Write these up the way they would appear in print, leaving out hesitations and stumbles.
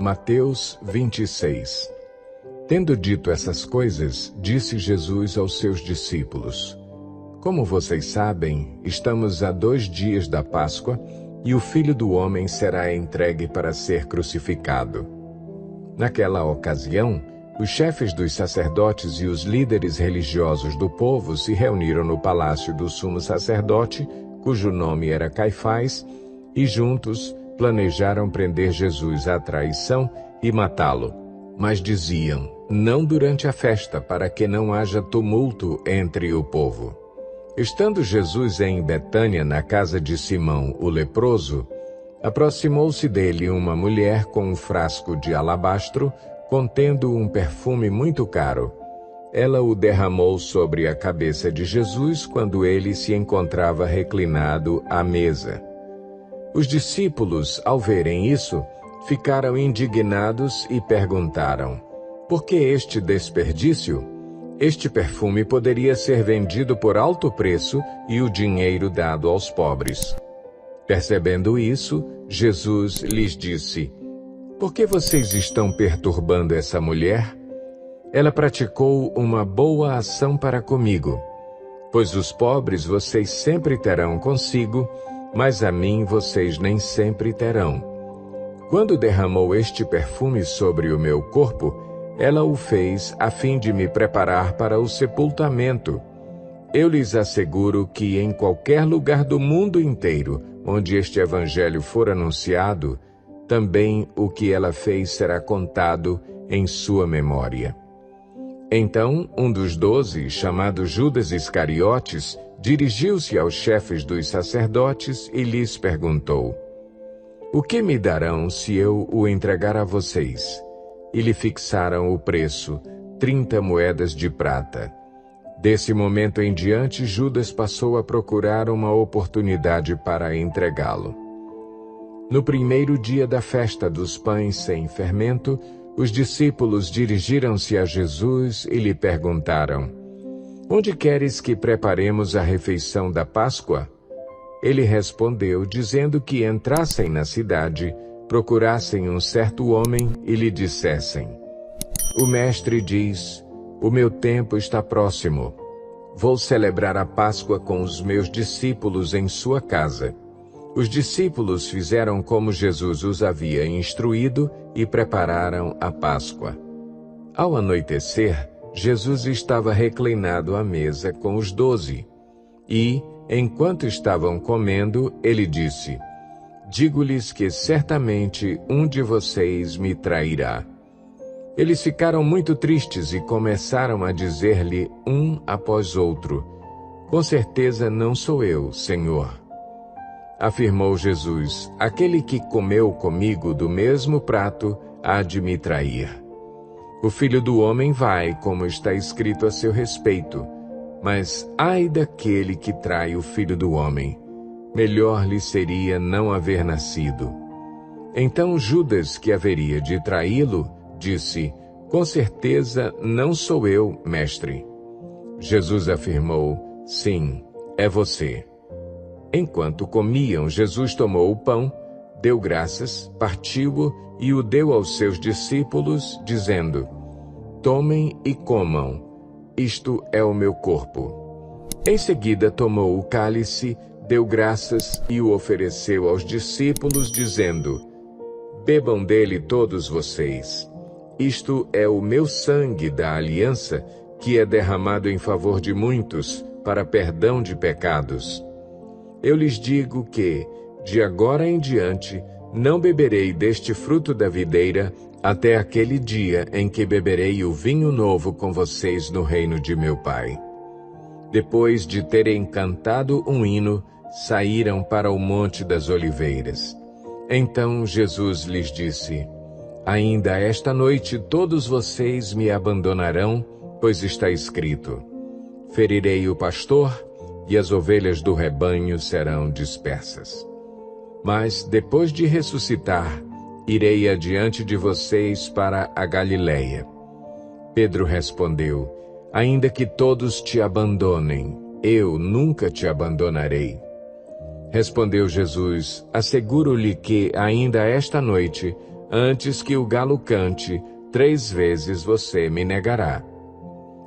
Mateus 26. Tendo dito essas coisas, disse Jesus aos seus discípulos: Como vocês sabem, estamos a 2 dias da Páscoa, e o Filho do Homem será entregue para ser crucificado. Naquela ocasião, os chefes dos sacerdotes e os líderes religiosos do povo se reuniram no palácio do sumo sacerdote, cujo nome era Caifás, e juntos planejaram prender Jesus à traição e matá-lo. Mas diziam: não durante a festa, para que não haja tumulto entre o povo. Estando Jesus em Betânia, na casa de Simão, o leproso, aproximou-se dele uma mulher com um frasco de alabastro, contendo um perfume muito caro. Ela o derramou sobre a cabeça de Jesus quando ele se encontrava reclinado à mesa. Os discípulos, ao verem isso, ficaram indignados e perguntaram: por que este desperdício? Este perfume poderia ser vendido por alto preço e o dinheiro dado aos pobres. Percebendo isso, Jesus lhes disse: por que vocês estão perturbando essa mulher? Ela praticou uma boa ação para comigo. Pois os pobres vocês sempre terão consigo, mas a mim vocês nem sempre terão. Quando derramou este perfume sobre o meu corpo, ela o fez a fim de me preparar para o sepultamento. Eu lhes asseguro que em qualquer lugar do mundo inteiro, onde este evangelho for anunciado, também o que ela fez será contado em sua memória. Então, um dos 12, chamado Judas Iscariotes, dirigiu-se aos chefes dos sacerdotes e lhes perguntou: o que me darão se eu o entregar a vocês? E lhe fixaram o preço, 30 moedas de prata. Desse momento em diante, Judas passou a procurar uma oportunidade para entregá-lo. No primeiro dia da festa dos pães sem fermento, os discípulos dirigiram-se a Jesus e lhe perguntaram: onde queres que preparemos a refeição da Páscoa? Ele respondeu, dizendo que entrassem na cidade, procurassem um certo homem e lhe dissessem: o mestre diz, o meu tempo está próximo. Vou celebrar a Páscoa com os meus discípulos em sua casa. Os discípulos fizeram como Jesus os havia instruído e prepararam a Páscoa. Ao anoitecer, Jesus estava reclinado à mesa com os 12. E, enquanto estavam comendo, ele disse: digo-lhes que certamente um de vocês me trairá. Eles ficaram muito tristes e começaram a dizer-lhe um após outro: com certeza não sou eu, Senhor. Afirmou Jesus: aquele que comeu comigo do mesmo prato há de me trair. O Filho do Homem vai, como está escrito a seu respeito, mas ai daquele que trai o Filho do Homem. Melhor lhe seria não haver nascido. Então Judas, que haveria de traí-lo, disse: com certeza não sou eu, mestre. Jesus afirmou: sim, é você. Enquanto comiam, Jesus tomou o pão, deu graças, partiu-o e o deu aos seus discípulos, dizendo: tomem e comam, isto é o meu corpo. Em seguida tomou o cálice, deu graças e o ofereceu aos discípulos, dizendo: bebam dele todos vocês. Isto é o meu sangue da aliança, que é derramado em favor de muitos, para perdão de pecados. Eu lhes digo que, de agora em diante, não beberei deste fruto da videira, até aquele dia em que beberei o vinho novo com vocês no reino de meu Pai. Depois de terem cantado um hino, saíram para o Monte das Oliveiras. Então Jesus lhes disse: ainda esta noite todos vocês me abandonarão, pois está escrito: ferirei o pastor, e as ovelhas do rebanho serão dispersas. Mas, depois de ressuscitar, irei adiante de vocês para a Galileia. Pedro respondeu: ainda que todos te abandonem, eu nunca te abandonarei. Respondeu Jesus: asseguro-lhe que, ainda esta noite, antes que o galo cante, 3 vezes você me negará.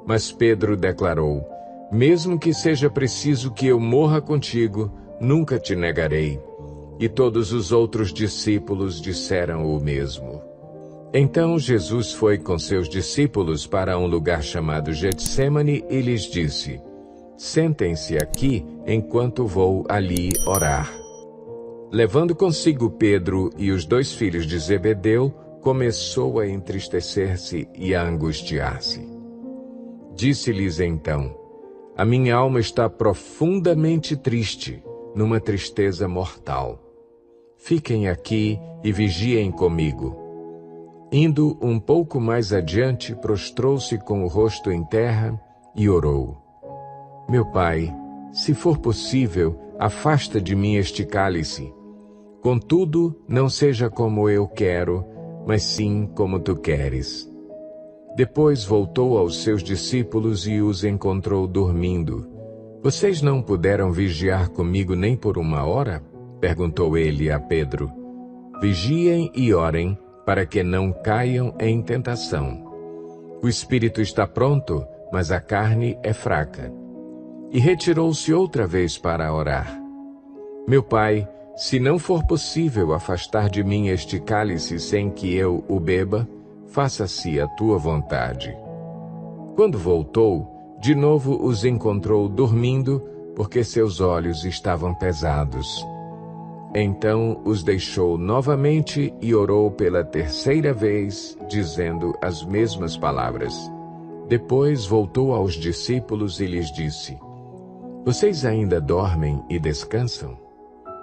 Mas Pedro declarou: mesmo que seja preciso que eu morra contigo, nunca te negarei. E todos os outros discípulos disseram o mesmo. Então Jesus foi com seus discípulos para um lugar chamado Getsêmani e lhes disse: sentem-se aqui enquanto vou ali orar. Levando consigo Pedro e os 2 filhos de Zebedeu, começou a entristecer-se e a angustiar-se. Disse-lhes então: a minha alma está profundamente triste, numa tristeza mortal. Fiquem aqui e vigiem comigo. Indo um pouco mais adiante, prostrou-se com o rosto em terra e orou: meu Pai, se for possível, afasta de mim este cálice. Contudo, não seja como eu quero, mas sim como tu queres. Depois voltou aos seus discípulos e os encontrou dormindo. Vocês não puderam vigiar comigo nem por 1 hora? Perguntou ele a Pedro. Vigiem e orem, para que não caiam em tentação. O espírito está pronto, mas a carne é fraca. E retirou-se outra vez para orar. Meu Pai, se não for possível afastar de mim este cálice sem que eu o beba, faça-se a tua vontade. Quando voltou, de novo os encontrou dormindo, porque seus olhos estavam pesados. Então os deixou novamente e orou pela 3ª vez, dizendo as mesmas palavras. Depois voltou aos discípulos e lhes disse: vocês ainda dormem e descansam?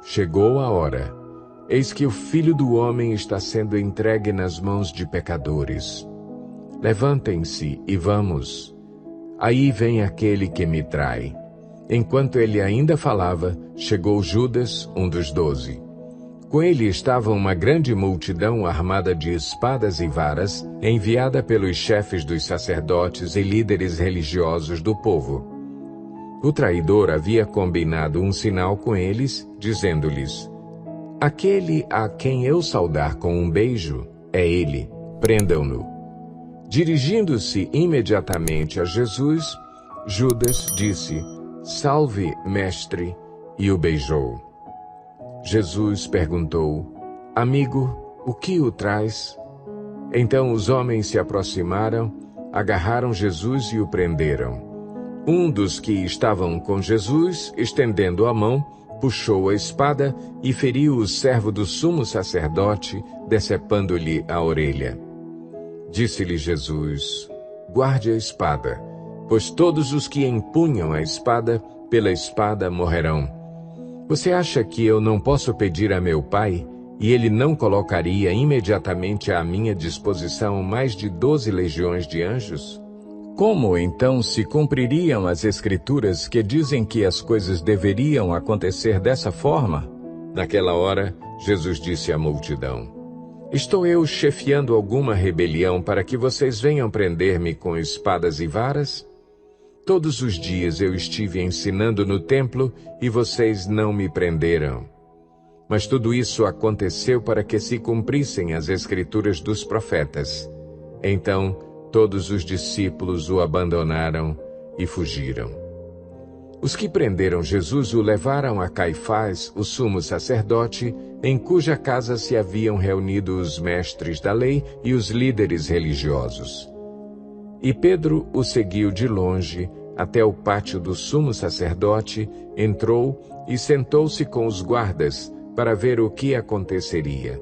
Chegou a hora. Eis que o Filho do Homem está sendo entregue nas mãos de pecadores. Levantem-se e vamos. Aí vem aquele que me trai. Enquanto ele ainda falava, chegou Judas, um dos 12. Com ele estava uma grande multidão armada de espadas e varas, enviada pelos chefes dos sacerdotes e líderes religiosos do povo. O traidor havia combinado um sinal com eles, dizendo-lhes: aquele a quem eu saudar com um beijo, é ele, prendam-no. Dirigindo-se imediatamente a Jesus, Judas disse: salve, mestre, e o beijou. Jesus perguntou: amigo, o que o traz? Então os homens se aproximaram, agarraram Jesus e o prenderam. Um dos que estavam com Jesus, estendendo a mão, puxou a espada e feriu o servo do sumo sacerdote, decepando-lhe a orelha. Disse-lhe Jesus: guarde a espada, pois todos os que empunham a espada, pela espada morrerão. Você acha que eu não posso pedir a meu Pai, e ele não colocaria imediatamente à minha disposição mais de 12 legiões de anjos? Como então se cumpririam as Escrituras que dizem que as coisas deveriam acontecer dessa forma? Naquela hora, Jesus disse à multidão: estou eu chefiando alguma rebelião para que vocês venham prender-me com espadas e varas? Todos os dias eu estive ensinando no templo e vocês não me prenderam. Mas tudo isso aconteceu para que se cumprissem as Escrituras dos profetas. Então, todos os discípulos o abandonaram e fugiram. Os que prenderam Jesus o levaram a Caifás, o sumo sacerdote, em cuja casa se haviam reunido os mestres da lei e os líderes religiosos. E Pedro o seguiu de longe até o pátio do sumo sacerdote, entrou e sentou-se com os guardas para ver o que aconteceria.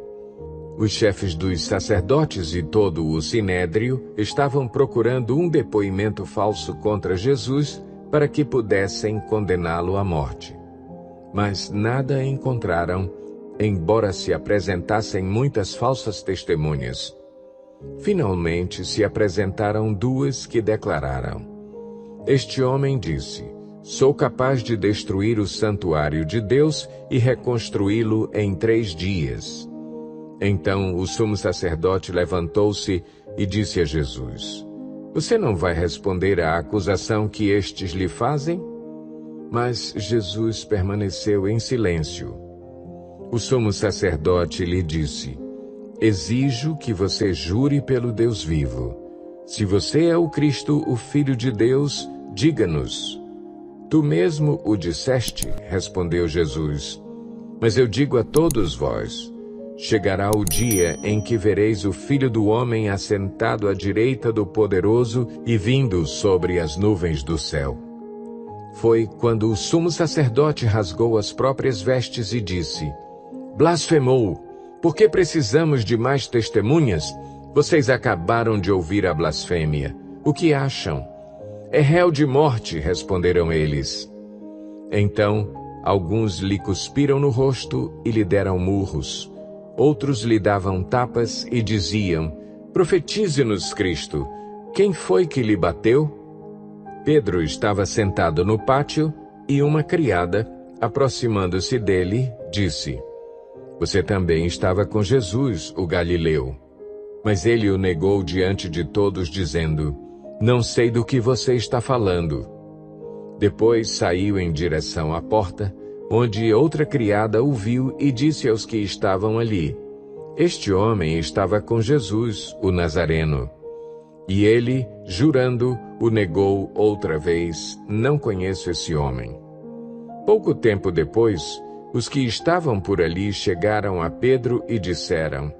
Os chefes dos sacerdotes e todo o sinédrio estavam procurando um depoimento falso contra Jesus para que pudessem condená-lo à morte. Mas nada encontraram, embora se apresentassem muitas falsas testemunhas. Finalmente se apresentaram 2 que declararam: este homem disse: sou capaz de destruir o santuário de Deus e reconstruí-lo em 3 dias. Então o sumo sacerdote levantou-se e disse a Jesus: você não vai responder à acusação que estes lhe fazem? Mas Jesus permaneceu em silêncio. O sumo sacerdote lhe disse: exijo que você jure pelo Deus vivo. Se você é o Cristo, o Filho de Deus, diga-nos. Tu mesmo o disseste, respondeu Jesus. Mas eu digo a todos vós, chegará o dia em que vereis o Filho do Homem assentado à direita do Poderoso e vindo sobre as nuvens do céu. Foi quando o sumo sacerdote rasgou as próprias vestes e disse: Blasfemou! Por que precisamos de mais testemunhas? Vocês acabaram de ouvir a blasfêmia. O que acham? É réu de morte, responderam eles. Então, alguns lhe cuspiram no rosto e lhe deram murros. Outros lhe davam tapas e diziam: Profetize-nos, Cristo. Quem foi que lhe bateu? Pedro estava sentado no pátio e uma criada, aproximando-se dele, disse: Você também estava com Jesus, o Galileu. Mas ele o negou diante de todos, dizendo: Não sei do que você está falando. Depois saiu em direção à porta, onde outra criada o viu e disse aos que estavam ali: Este homem estava com Jesus, o Nazareno. E ele, jurando, o negou outra vez: Não conheço esse homem. Pouco tempo depois, os que estavam por ali chegaram a Pedro e disseram: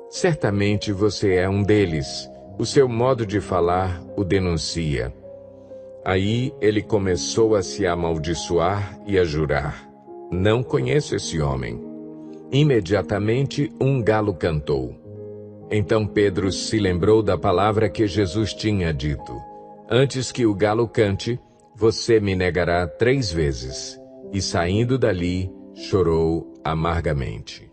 Certamente você é um deles. O seu modo de falar o denuncia. Aí ele começou a se amaldiçoar e a jurar: Não conheço esse homem. Imediatamente um galo cantou. Então Pedro se lembrou da palavra que Jesus tinha dito: Antes que o galo cante, você me negará 3 vezes. E saindo dali, chorou amargamente.